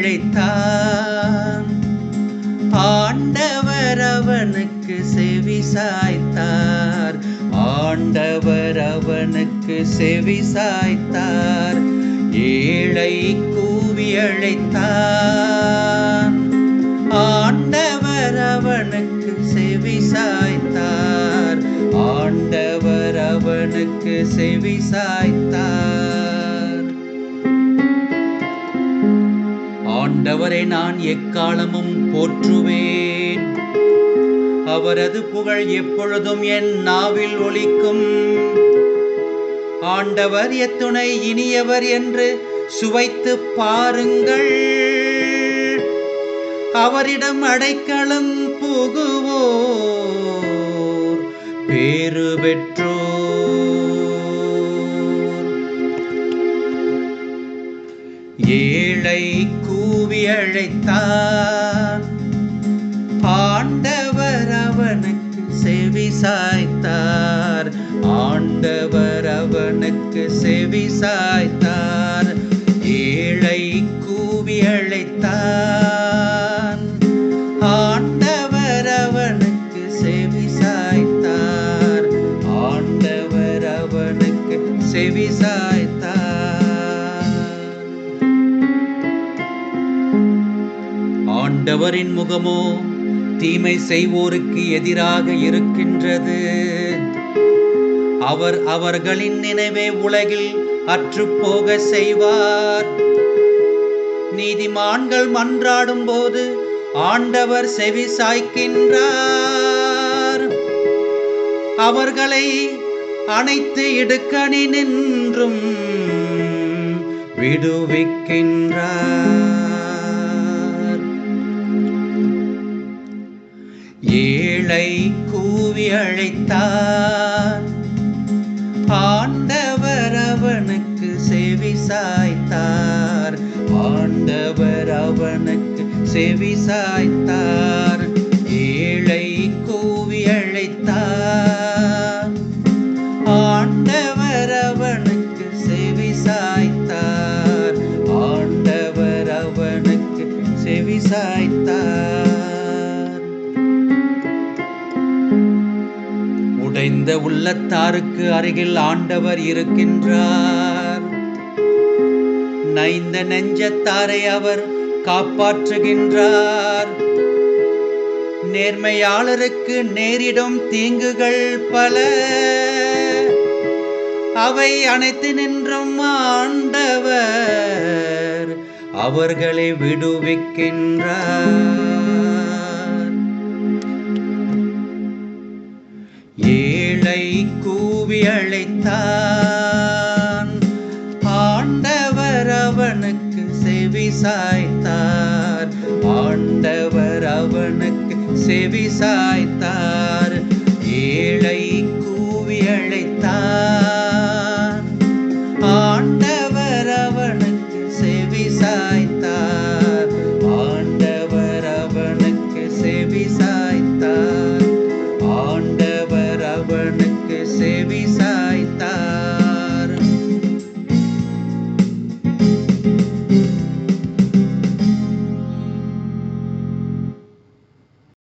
அழைத்தான். ஆண்டவர் அவனுக்கு செவி சாய்த்தார். ஆண்டவர் அவனுக்கு செவி சாய்த்தார். ஏழை கூவி அழைத்தான். ஆண்டவர் அவனுக்கு செவி சாய்த்தார். ஆண்டவர் அவனுக்கு செவி சாய்த்தார். ஆண்டவரை நான் எக்காலமும் போற்றுவேன். அவரது புகழ் எப்பொழுதும் என் நாவில் ஒலிக்கும். ஆண்டவர் எத்துணை இனியவர் என்று சுவைத்து பாருங்கள். அவரிடம் அடைக்கலம் புகுவோர் பேறு பெற்றோர். ஏழை கூவி அழைத்தான். ஆண்டவர் அவனுக்கு செவி சாய்த்தார். ஆண்டவர் அவனுக்கு செவி சாய்த்தார். ஏழை கூவி அழைத்தான். ஆண்டவர் அவனுக்கு செவி சாய்த்தார். ஆண்டவர் அவனுக்கு செவி சாய்த்தார். ஆண்டவரின் முகமோ தீமை செய்வோருக்கு எதிராக இருக்கின்றது. அவர் அவர்களின் நினைவை உலகில் அற்றுப்போக செய்வார். நீதிமான்கள் மன்றாடும் போது ஆண்டவர் செவி சாய்க்கின்றார். அவர்களை அனைத்து இடுக்கணி நின்றும் விடுவிக்கின்றார். ஏழை கூவி அழைத்தான். ஆண்டவர் அவனுக்கு செவி சாய்த்தார். ஆண்டவர் அவனுக்கு செவி சாய்த்தார். ஏழை கூவி அழைத்தான். ஆண்டவர் அவனுக்கு செவி சாய்த்தார். ஆண்டவர் அவனுக்கு செவி சாய்த்தார். உடைந்த உள்ளத்தாருக்கு அருகில் ஆண்டவர் இருக்கின்றார். நைந்த நெஞ்சத்தாரை அவர் காப்பாற்றுகின்றார். நேர்மையாளருக்கு நேரிடும் தீங்குகள் பல. அவை அனைத்து நின்றும் ஆண்டவர் அவர்களை விடுவிக்கின்றார். ஏழை கூவி அழைத்தான். ஆண்டவர் அவனுக்கு செவி சாய்த்தார். ஆண்டவர் அவனுக்கு செவி சாய்த்தார். ஏழை கூவி அழைத்தார்.